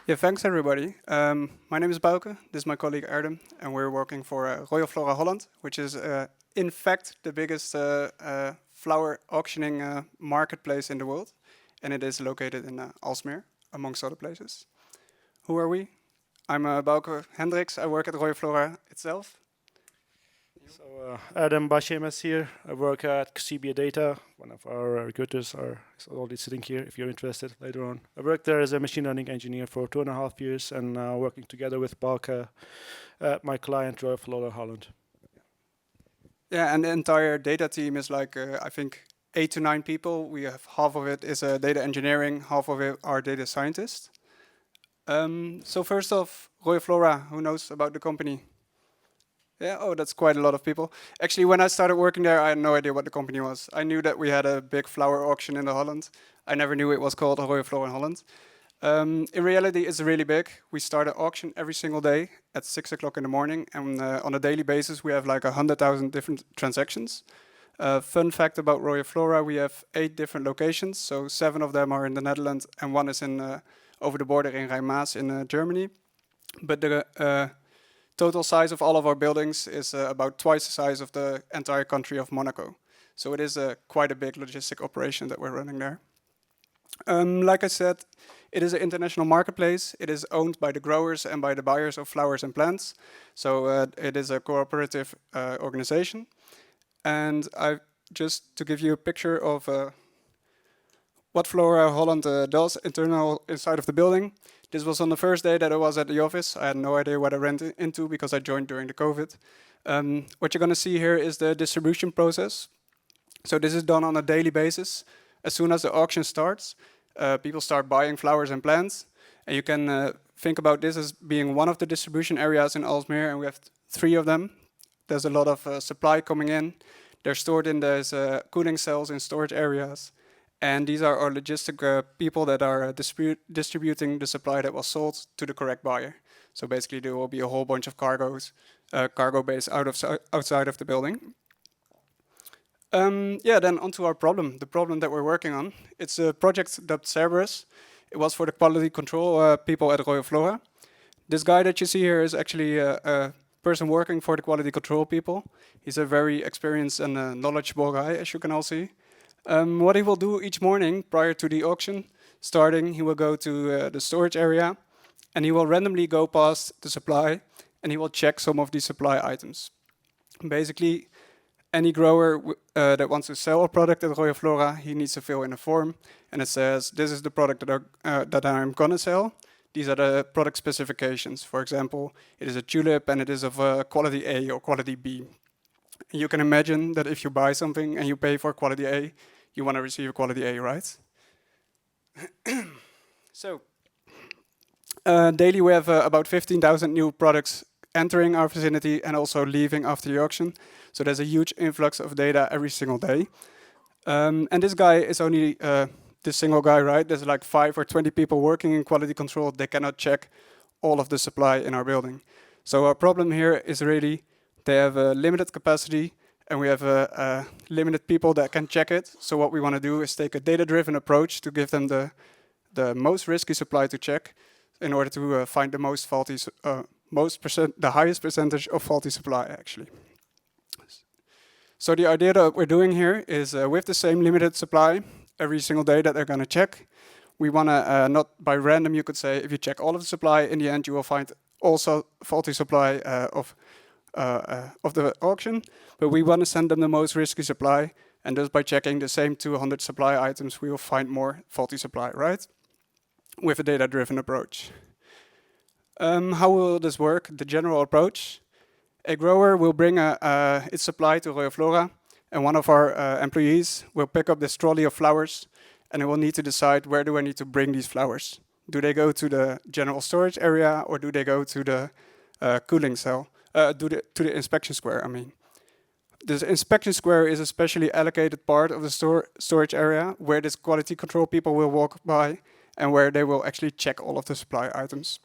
Yeah, thanks everybody. My name is Bouke, this is my colleague Erdem, and we're working for Royal Flora Holland, which is in fact the biggest flower auctioning marketplace in the world, and it is located in Alsmeer, amongst other places. Who are we? I'm Bouke Hendricks, I work at Royal Flora itself. So Erdem Bashemas here. I work at PyData. One of our recruiters is already sitting here if you're interested later on. I worked there as a machine learning engineer for 2.5 years and now working together with Bouke at my client Royal Flora Holland. Yeah, and the entire data team is like, I think, 8 to 9 people. We have half of it is data engineering, half of it are data scientists. So first off, Royal Flora, who knows about the company? Yeah, oh, that's quite a lot of people. Actually, when I started working there, I had no idea what the company was. I knew that we had a big flower auction in the Holland. I never knew it was called Royal Flora in Holland. In reality, it's really big. We start an auction every single day at 6 o'clock in the morning, and on a daily basis, we have like 100,000 different transactions. Fun fact about Royal Flora, we have 8 different locations, so 7 of them are in the Netherlands, and 1 is in over the border in Rijn-Maas in Germany. But the total size of all of our buildings is about twice the size of the entire country of Monaco. So it is quite a big logistic operation that we're running there. Like I said, it is an international marketplace. It is owned by the growers and by the buyers of flowers and plants. So it is a cooperative organization. And just to give you a picture of what Flora Holland does inside of the building. This was on the first day that I was at the office. I had no idea what I ran into because I joined during the COVID. What you're going to see here is the distribution process. So this is done on a daily basis. As soon as the auction starts, people start buying flowers and plants. And you can think about this as being one of the distribution areas in Alsmeer, and we have 3 of them. There's a lot of supply coming in. They're stored in those cooling cells in storage areas. And these are our logistic people that are distributing the supply that was sold to the correct buyer. So basically there will be a whole bunch of cargo bays outside of the building. Yeah, then onto our problem, the problem that we're working on. It's a project dubbed Cerberus. It was for the quality control people at Royal Flora. This guy that you see here is actually a person working for the quality control people. He's a very experienced and knowledgeable guy, as you can all see. What he will do each morning prior to the auction starting, he will go to the storage area and he will randomly go past the supply and he will check some of these supply items. Basically, any grower that wants to sell a product at Royal Flora, he needs to fill in a form and it says, this is the product that I'm gonna sell. These are the product specifications. For example, it is a tulip and it is of quality A or quality B. You can imagine that if you buy something and you pay for quality A, you want to receive quality A, right? So, daily we have about 15,000 new products entering our vicinity and also leaving after the auction. So there's a huge influx of data every single day. And this guy is only this single guy, right? There's like 5 or 20 people working in quality control. They cannot check all of the supply in our building. So our problem here is really they have a limited capacity and we have limited people that can check it. So what we want to do is take a data-driven approach to give them the most risky supply to check in order to find the most faulty, the highest percentage of faulty supply actually. So the idea that we're doing here is with the same limited supply every single day that they're going to check, we want to not by random, you could say, if you check all of the supply, in the end you will find also faulty supply of the auction, but we want to send them the most risky supply, and just by checking the same 200 supply items, we will find more faulty supply, right? With a data-driven approach. How will this work? The general approach. A grower will bring its supply to Royal Flora, and one of our employees will pick up this trolley of flowers, and it will need to decide where do I need to bring these flowers. Do they go to the general storage area, or do they go to the cooling cell? To the inspection square, I mean. The inspection square is a specially allocated part of the storage area where this quality control people will walk by and where they will actually check all of the supply items.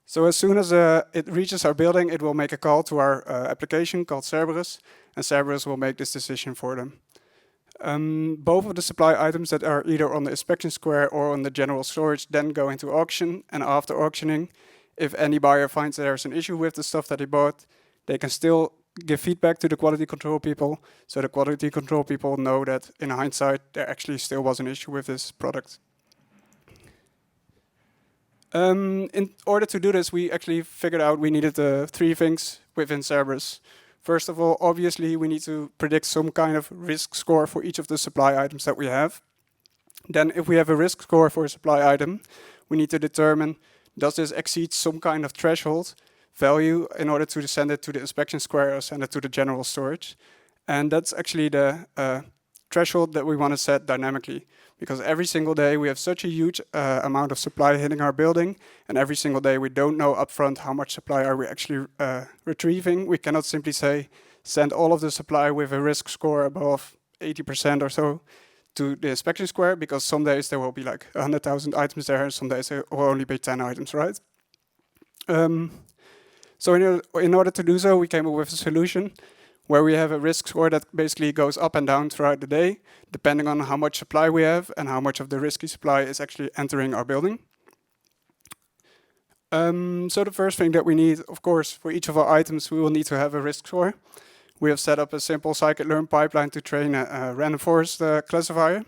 So as soon as it reaches our building, it will make a call to our application called Cerberus, and Cerberus will make this decision for them. Both of the supply items that are either on the inspection square or on the general storage then go into auction, and after auctioning, if any buyer finds there's an issue with the stuff that he bought, they can still give feedback to the quality control people, so the quality control people know that in hindsight there actually still was an issue with this product. In order to do this, we actually figured out we needed 3 things within Cerberus. First of all, obviously, we need to predict some kind of risk score for each of the supply items that we have. Then, if we have a risk score for a supply item, we need to determine, does this exceed some kind of threshold value in order to send it to the inspection square or send it to the general storage. And that's actually the threshold that we want to set dynamically, because every single day we have such a huge amount of supply hitting our building, and every single day we don't know upfront how much supply are we actually retrieving. We cannot simply say, send all of the supply with a risk score above 80% or so to the inspection square, because some days there will be like 100,000 items there, and some days there will only be 10 items, right? So in order to do so, we came up with a solution where we have a risk score that basically goes up and down throughout the day, depending on how much supply we have and how much of the risky supply is actually entering our building. So the first thing that we need, of course, for each of our items, we will need to have a risk score. We have set up a simple scikit-learn pipeline to train a random forest classifier.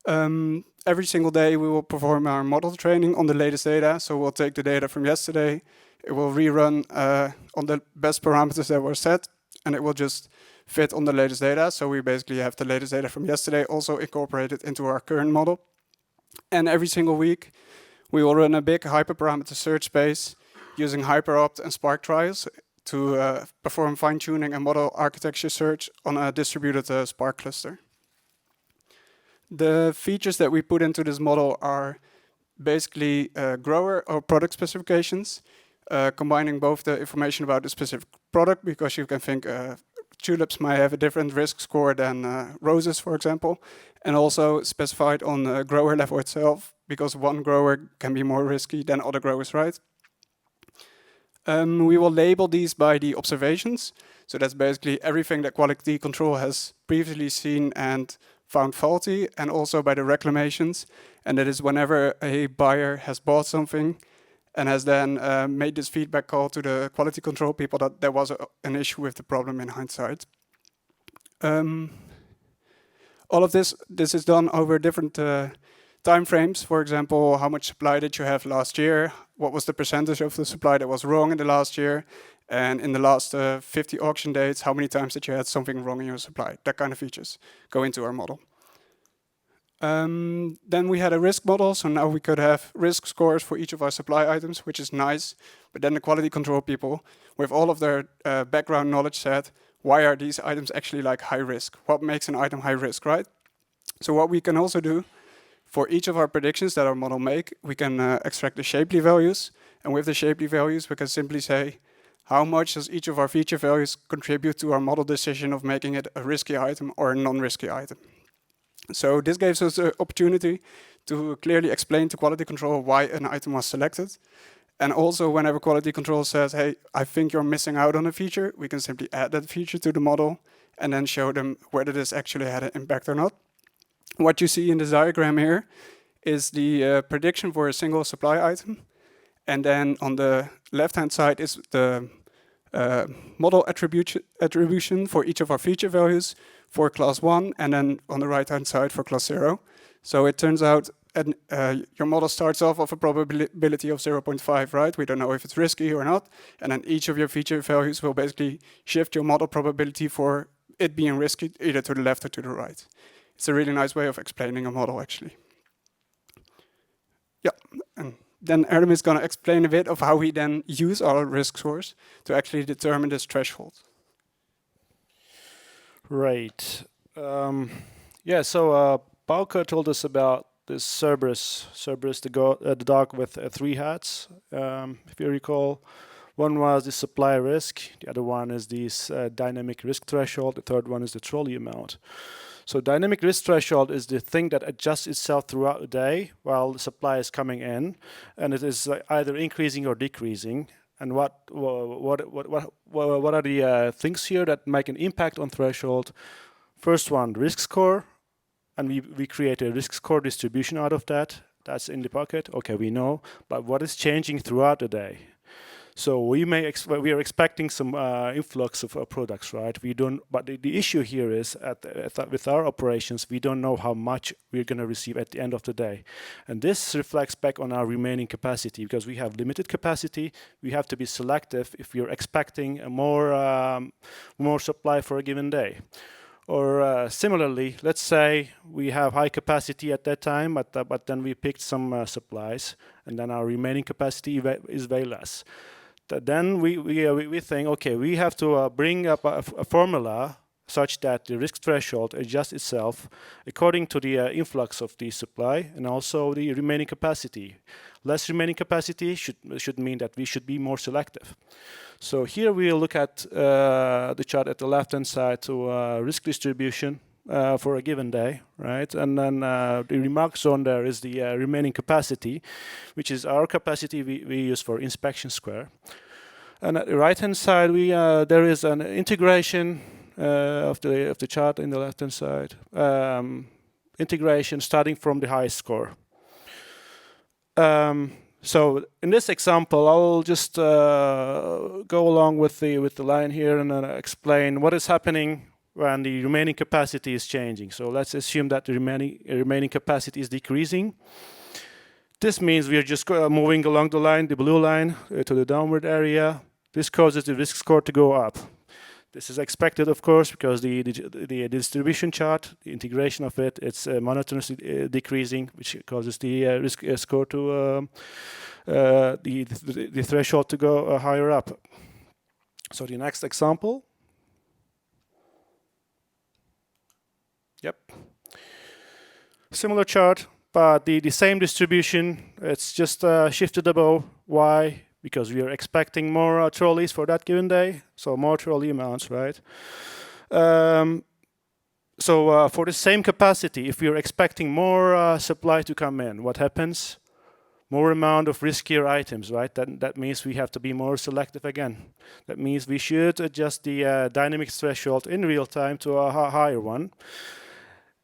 Every single day we will perform our model training on the latest data. So we'll take the data from yesterday, it will rerun on the best parameters that were set, and it will just fit on the latest data. So we basically have the latest data from yesterday also incorporated into our current model. And every single week, we will run a big hyperparameter search space using HyperOpt and Spark trials to perform fine-tuning and model architecture search on a distributed Spark cluster. The features that we put into this model are basically grower or product specifications, combining both the information about the specific product, because you can think tulips might have a different risk score than roses, for example, and also specified on the grower level itself, because one grower can be more risky than other growers, right? We will label these by the observations. So that's basically everything that quality control has previously seen and found faulty, and also by the reclamations. And that is whenever a buyer has bought something and has then made this feedback call to the quality control people that there was an issue with the problem in hindsight. All of this is done over different time frames. For example, how much supply did you have last year? What was the percentage of the supply that was wrong in the last year? And in the last 50 auction dates, how many times did you had something wrong in your supply? That kind of features go into our model. Then we had a risk model, so now we could have risk scores for each of our supply items, which is nice. But then the quality control people, with all of their background knowledge, said, why are these items actually like high risk? What makes an item high risk, right? So what we can also do, for each of our predictions that our model make, we can extract the Shapley values. And with the Shapley values, we can simply say, how much does each of our feature values contribute to our model decision of making it a risky item or a non-risky item? So this gives us the opportunity to clearly explain to quality control why an item was selected. And also, whenever quality control says, hey, I think you're missing out on a feature, we can simply add that feature to the model and then show them whether this actually had an impact or not. What you see in this diagram here is the prediction for a single supply item. And then on the left-hand side is the model attribution for each of our feature values for class 1, and then on the right-hand side for class 0. So it turns out your model starts off with a probability of 0.5, right? We don't know if it's risky or not. And then each of your feature values will basically shift your model probability for it being risky, either to the left or to the right. It's a really nice way of explaining a model, actually. Yeah, and then Erdem is going to explain a bit of how we then use our risk scores to actually determine this threshold. Right. Yeah, so Bouke told us about this Cerberus, the dog with 3 hats, if you recall. One was the supply risk, the other one is this dynamic risk threshold, the third one is the trolley amount. So dynamic risk threshold is the thing that adjusts itself throughout the day while the supply is coming in, and it is either increasing or decreasing. And what are the things here that make an impact on threshold? First one, risk score, and we create a risk score distribution out of that. That's in the bucket. Okay, we know, but what is changing throughout the day? So we are expecting some influx of products, right? We don't. But the issue here is with our operations, we don't know how much we're going to receive at the end of the day, and this reflects back on our remaining capacity because we have limited capacity. We have to be selective if we're expecting a more supply for a given day. Or similarly, let's say we have high capacity at that time, but then we picked some supplies, and then our remaining capacity is way less. Then we think, okay, we have to bring up a formula such that the risk threshold adjusts itself according to the influx of the supply and also the remaining capacity. Less remaining capacity should mean that we should be more selective. So here we'll look at the chart at the left-hand side to risk distribution for a given day, right? And then the remark zone there is the remaining capacity, which is our capacity we use for inspection square. And at the right-hand side, there is an integration of the chart in the left-hand side. Integration starting from the highest score. So in this example, I'll just go along with the line here and explain what is happening when the remaining capacity is changing. So let's assume that the remaining capacity is decreasing. This means we are just moving along the line, the blue line, to the downward area. This causes the risk score to go up. This is expected, of course, because the distribution chart, the integration of it, it's monotonously decreasing, which causes the risk score to the threshold to go higher up. So the next example. Yep. Similar chart, but the same distribution. It's just shifted above. Why? Because we are expecting more trolleys for that given day, so more trolley amounts, right? So for the same capacity, if we are expecting more supply to come in, what happens? More amount of riskier items, right? That means we have to be more selective again. That means we should adjust the dynamic threshold in real time to a higher one.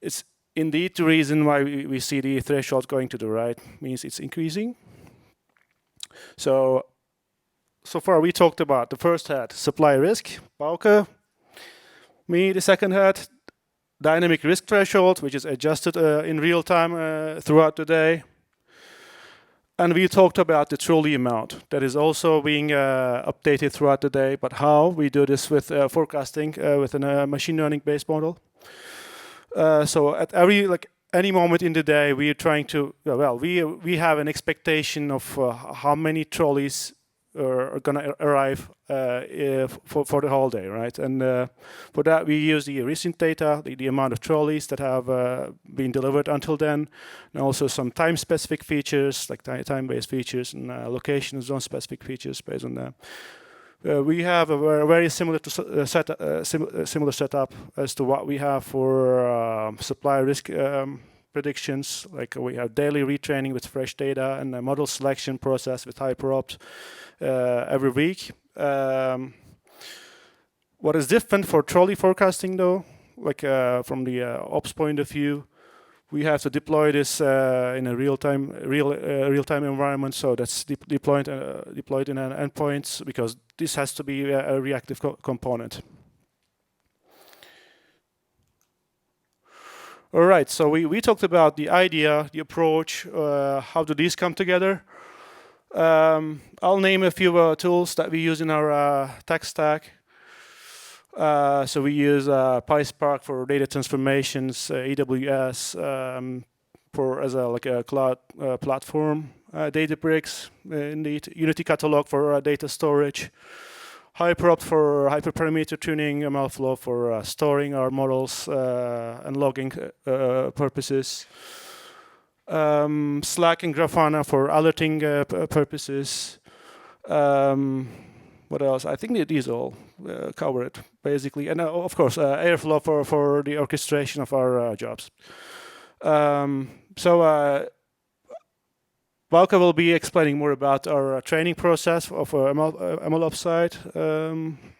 It's indeed the reason why we see the threshold going to the right, means it's increasing. So far we talked about the first head, supply risk, Bouke. Me, the second head, dynamic risk threshold, which is adjusted in real time throughout the day. And we talked about the trolley amount that is also being updated throughout the day, but how we do this with forecasting with a machine learning based model. So at any moment in the day, we are trying to, we have an expectation of how many trolleys are going to arrive for the whole day, right? And for that, we use the recent data, the amount of trolleys that have been delivered until then, and also some time-specific features, like time-based features, and location zone-specific features based on that. We have a very similar setup as to what we have for supply risk predictions. Like we have daily retraining with fresh data and a model selection process with HyperOpt every week. What is different for trolley forecasting, though, like from the ops point of view, we have to deploy this in a real-time environment. So that's deployed in an endpoint because this has to be a reactive component. All right. So we talked about the idea, the approach, how do these come together. I'll name a few tools that we use in our tech stack. So we use PySpark for data transformations, AWS as a cloud platform, Databricks, indeed, Unity Catalog for data storage, HyperOpt for hyperparameter tuning, MLflow for storing our models and logging purposes, Slack and Grafana for alerting purposes. What else? I think these all cover it, basically. And of course, Airflow for the orchestration of our jobs. Bouke will be explaining more about our training process of MLOps side.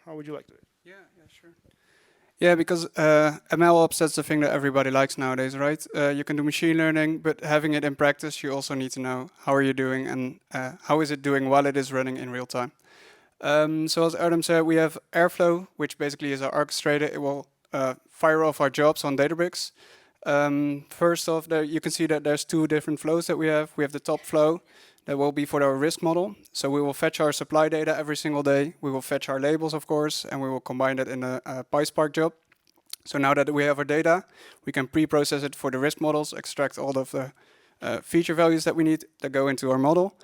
How would you like to do it? Yeah, sure. Yeah, because MLOps, that's the thing that everybody likes nowadays, right? You can do machine learning, but having it in practice, you also need to know how are you doing and how is it doing while it is running in real time. So as Erdem said, we have Airflow, which basically is our orchestrator. It will fire off our jobs on Databricks. First off, there you can see that there's two different flows that we have. We have the top flow that will be for our risk model. So we will fetch our supply data every single day. We will fetch our labels, of course, and we will combine that in a PySpark job. So now that we have our data, we can pre-process it for the risk models, extract all of the feature values that we need that go into our model.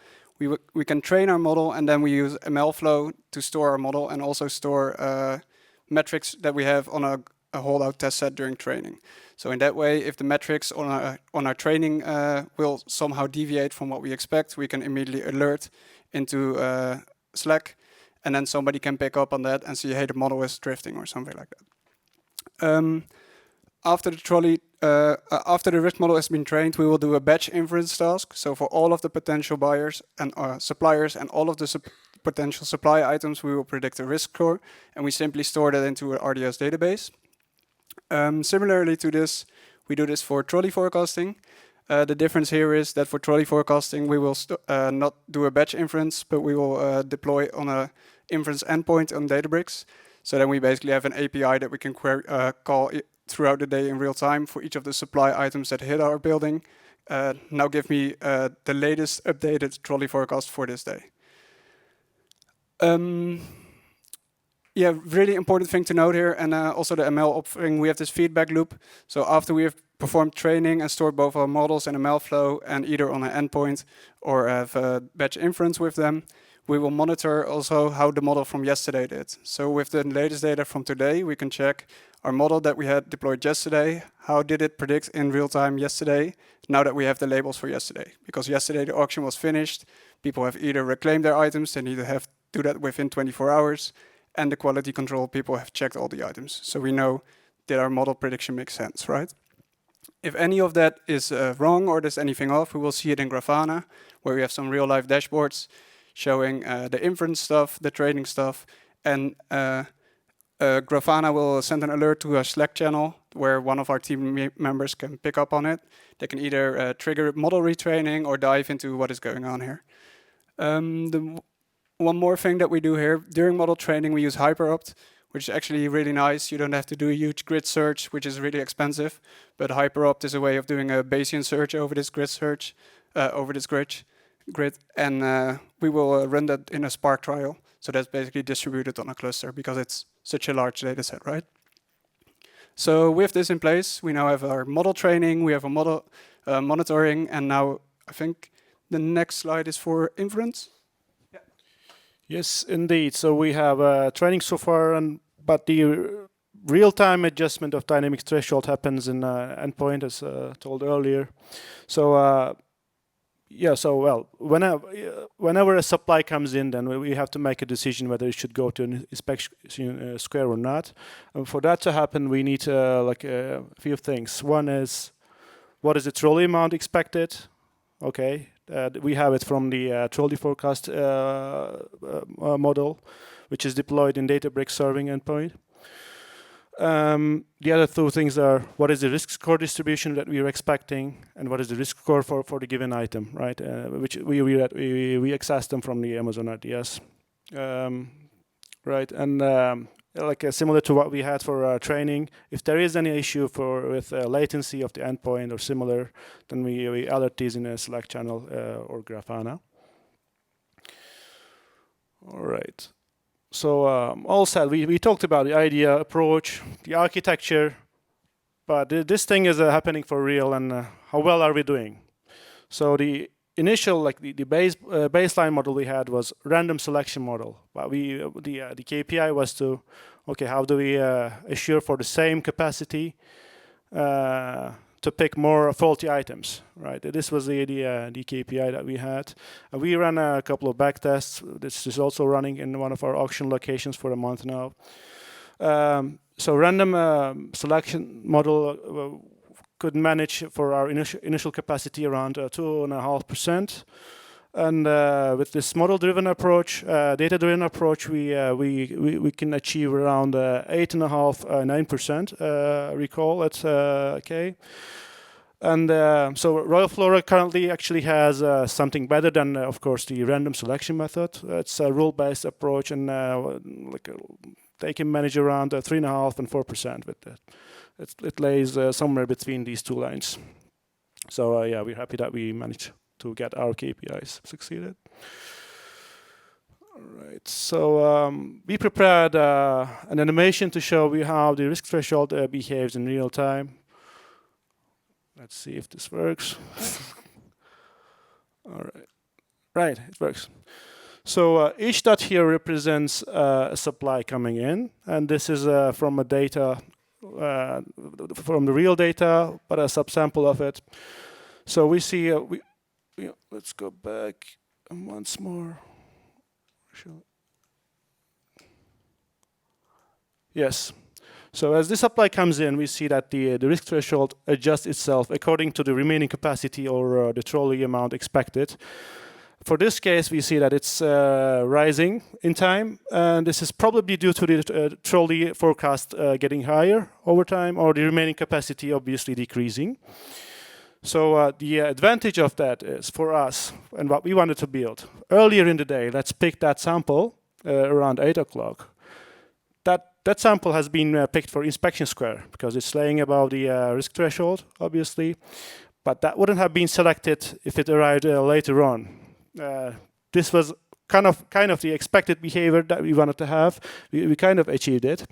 We can train our model, and then we use MLflow to store our model and also store metrics that we have on a holdout test set during training. So in that way, if the metrics on our training will somehow deviate from what we expect, we can immediately alert into Slack, and then somebody can pick up on that and see, hey, the model is drifting or something like that. After the risk model has been trained, we will do a batch inference task. So for all of the potential buyers and suppliers and all of the potential supply items, we will predict a risk score, and we simply store that into an RDS database. Similarly to this, we do this for trolley forecasting. The difference here is that for trolley forecasting, we will not do a batch inference, but we will deploy on a inference endpoint on Databricks. So then we basically have an API that we can call throughout the day in real time for each of the supply items that hit our building. Now give me the latest updated trolley forecast for this day. Yeah, really important thing to note here, and also the ML thing, we have this feedback loop. So after we have performed training and stored both our models in MLflow and either on an endpoint or have batch inference with them, we will monitor also how the model from yesterday did. So with the latest data from today, we can check our model that we had deployed yesterday, how did it predict in real time yesterday, now that we have the labels for yesterday. Because yesterday the auction was finished, people have either reclaimed their items, they need to have do that within 24 hours, and the quality control people have checked all the items. So we know that our model prediction makes sense, right? If any of that is wrong or there's anything off, we will see it in Grafana, where we have some real life dashboards showing the inference stuff, the trading stuff, and Grafana will send an alert to a Slack channel where one of our team members can pick up on it. They can either trigger model retraining or dive into what is going on here. One more thing that we do here, during model training, we use HyperOpt, which is actually really nice. You don't have to do a huge grid search, which is really expensive. But HyperOpt is a way of doing a Bayesian search over this grid search, over this grid, and we will run that in a Spark trial. So that's basically distributed on a cluster because it's such a large data set, right? So with this in place, we now have our model training, we have a model monitoring, and now I think the next slide is for inference. Yes, indeed. So we have training so far, but the real-time adjustment of dynamic threshold happens in endpoint, as told earlier. So yeah, so well, whenever a supply comes in, then we have to make a decision whether it should go to an inspection square or not. And for that to happen, we need like a few things. One is, what is the trolley amount expected? Okay. We have it from the trolley forecast model, which is deployed in Databricks serving endpoint. The other two things are, what is the risk score distribution that we are expecting, and what is the risk score for the given item, right? Which we access them from the Amazon RDS, right? And like similar to what we had for training, if there is any issue with latency of the endpoint or similar, then we alert these in a Slack channel or Grafana. All right. So all said, we talked about the idea, approach, the architecture, but this thing is happening for real, and how well are we doing? So the initial, like the baseline model we had was random selection model, but the KPI was to, okay, how do we assure for the same capacity to pick more faulty items, right? This was the KPI that we had. We ran a couple of back tests. This is also running in one of our auction locations for a month now. So random selection model could manage for our initial capacity around 2.5%. And with this model-driven approach, data-driven approach, we can achieve around 8.5–9% recall at K. And so Royal Flora currently actually has something better than, of course, the random selection method. It's a rule-based approach, and they can manage around 3.5 and 4% with that. It lays somewhere between these two lines. So yeah, we're happy that we managed to get our KPIs succeeded. All right, so we prepared an animation to show you how the risk threshold behaves in real time. Let's see if this works. All right, right, it works. So each dot here represents a supply coming in, and this is from a data, from the real data, but a subsample of it. So we see, let's go back once more. Yes. So as this supply comes in, we see that the risk threshold adjusts itself according to the remaining capacity or the trolley amount expected. For this case, we see that it's rising in time, and this is probably due to the trolley forecast getting higher over time, or the remaining capacity obviously decreasing. So the advantage of that is for us, and what we wanted to build earlier in the day. Let's pick that sample around 8 o'clock. That sample has been picked for inspection square because it's laying above the risk threshold, obviously. But that wouldn't have been selected if it arrived later on. This was kind of the expected behavior that we wanted to have. We kind of achieved it.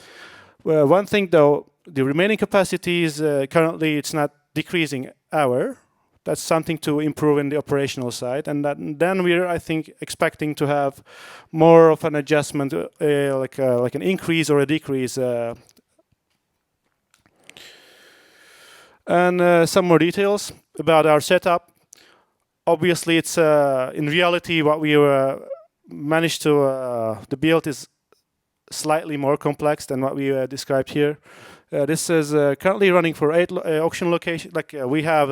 One thing though, the remaining capacity is currently it's not decreasing hour. That's something to improve in the operational side, and then we're, I think, expecting to have more of an adjustment, like an increase or a decrease. And some more details about our setup. Obviously, it's in reality what we managed to build is slightly more complex than what we described here. This is currently running for 8 auction locations. Like we have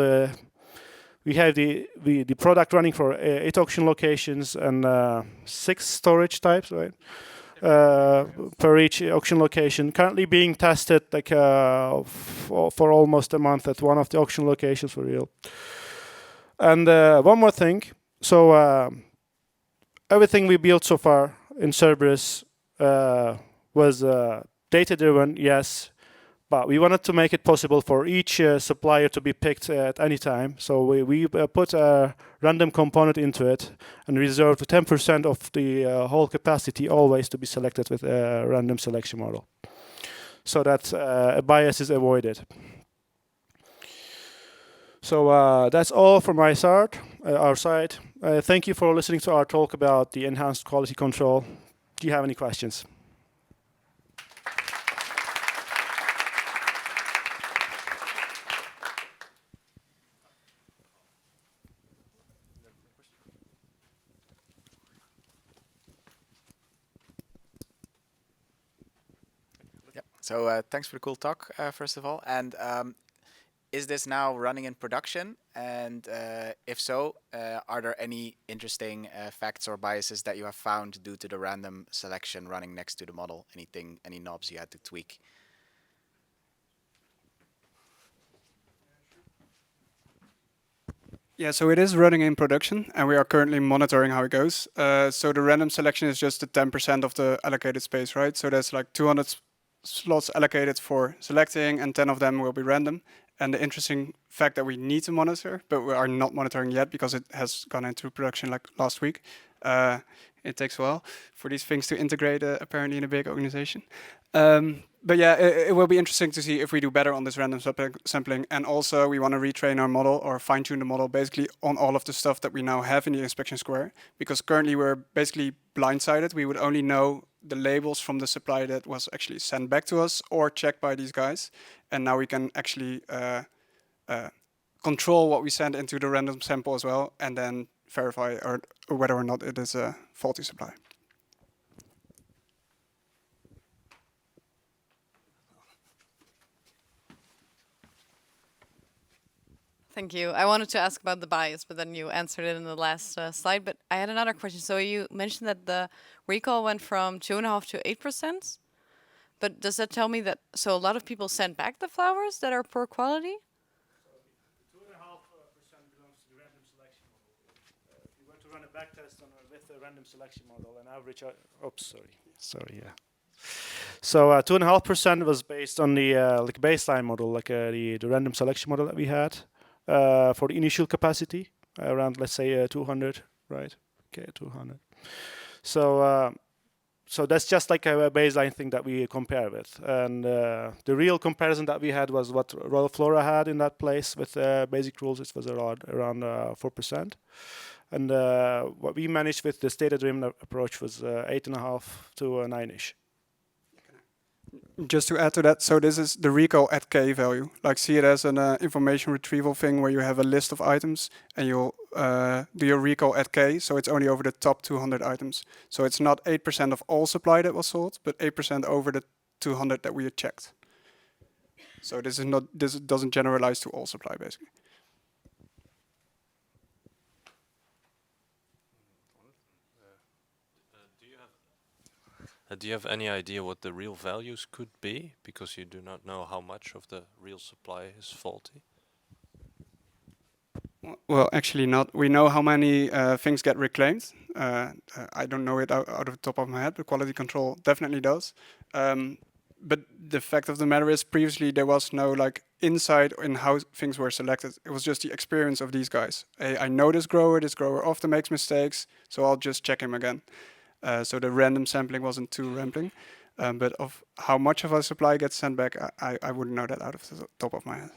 the product running for 8 auction locations and 6 storage types, right? Per each auction location. Currently being tested like for almost a month at one of the auction locations for real. And one more thing. So everything we built so far in Cerberus was data-driven, yes. But we wanted to make it possible for each supplier to be picked at any time. So we put a random component into it and reserved 10% of the whole capacity always to be selected with a random selection model. So that a bias is avoided. So that's all from my side, our side. Thank you for listening to our talk about the enhanced quality control. Do you have any questions? So thanks for the cool talk, first of all. And is this now running in production? And if so, are there any interesting facts or biases that you have found due to the random selection running next to the model? Any knobs you had to tweak? Yeah, so it is running in production, and we are currently monitoring how it goes. So the random selection is just the 10% of the allocated space, right? So there's like 200 slots allocated for selecting, and 10 of them will be random. And the interesting fact that we need to monitor, but we are not monitoring yet because it has gone into production like last week. It takes a while for these things to integrate, apparently, in a big organization. But yeah, it will be interesting to see if we do better on this random sampling. And also, we want to retrain our model or fine-tune the model basically on all of the stuff that we now have in the inspection square. Because currently, we're basically blindsided. We would only know the labels from the supply that was actually sent back to us or checked by these guys. And now we can actually control what we send into the random sample as well, and then verify or whether or not it is a faulty supply. Thank you. I wanted to ask about the bias, but then you answered it in the last slide. But I had another question. So you mentioned that the recall went from 2.5 to 8%. But does that tell me that so a lot of people send back the flowers that are poor quality? 2.5% belongs to the random selection model. If you were to run a backtest with the random selection model, an average. Oops, sorry. Yeah. So 2.5% was based on the like baseline model, like the random selection model that we had for the initial capacity around, let's say 200, right? Okay, 200. So so that's just like a baseline thing that we compare with. And the real comparison that we had was what Royal Flora had in that place with basic rules. It was around 4%. And what we managed with this data-driven approach was 8.5 to 9-ish. Just to add to that, so this is the recall at k value. Like see it as an information retrieval thing where you have a list of items and you'll do your recall at k, so it's only over the top 200 items. So it's not 8% of all supply that was sold, but 8% over the 200 that we had checked. So this doesn't generalize to all supply basically. Do you have any idea what the real values could be? Because you do not know how much of the real supply is faulty. Well, actually not. We know how many things get reclaimed. I don't know it out of the top of my head, but quality control definitely does. But the fact of the matter is previously there was no like insight in how things were selected. It was just the experience of these guys. Hey, I know this grower often makes mistakes, so I'll just check him again. So the random sampling wasn't too rambling. But of how much of our supply gets sent back, I wouldn't know that out of the top of my head.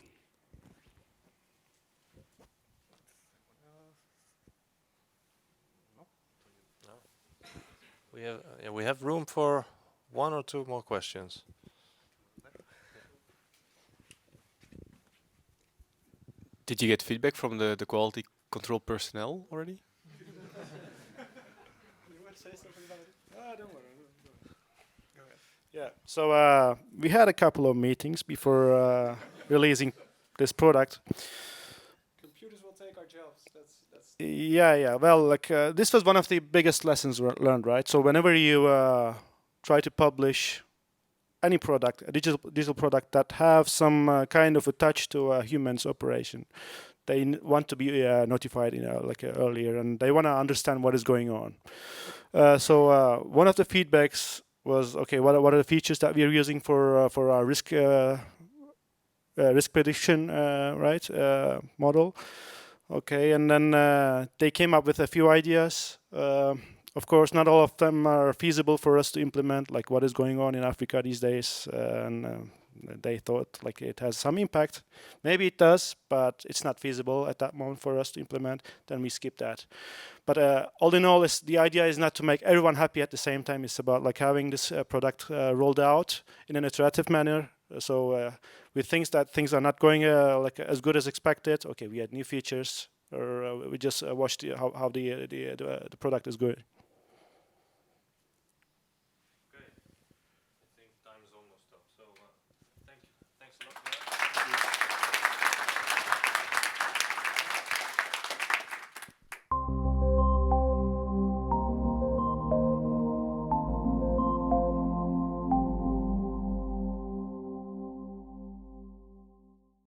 We have room for 1 or 2 more questions. Did you get feedback from the quality control personnel already? Yeah, so we had a couple of meetings before releasing this product. Computers will take our jobs. That's Yeah. Well, like this was one of the biggest lessons learned, right? So whenever you try to publish any product, a digital product that have some kind of a touch to a human's operation, they want to be notified, like earlier, and they want to understand what is going on. So one of the feedbacks was, okay, what are the features that we are using for our risk prediction, right, model? Okay, and then they came up with a few ideas. Of course, not all of them are feasible for us to implement, like what is going on in Africa these days, and they thought like it has some impact. Maybe it does, but it's not feasible at that moment for us to implement. Then we skip that. But all in all, the idea is not to make everyone happy at the same time. It's about like having this product rolled out in an iterative manner. So with things are not going like as good as expected, okay, we add new features, or we just watch how the product is going.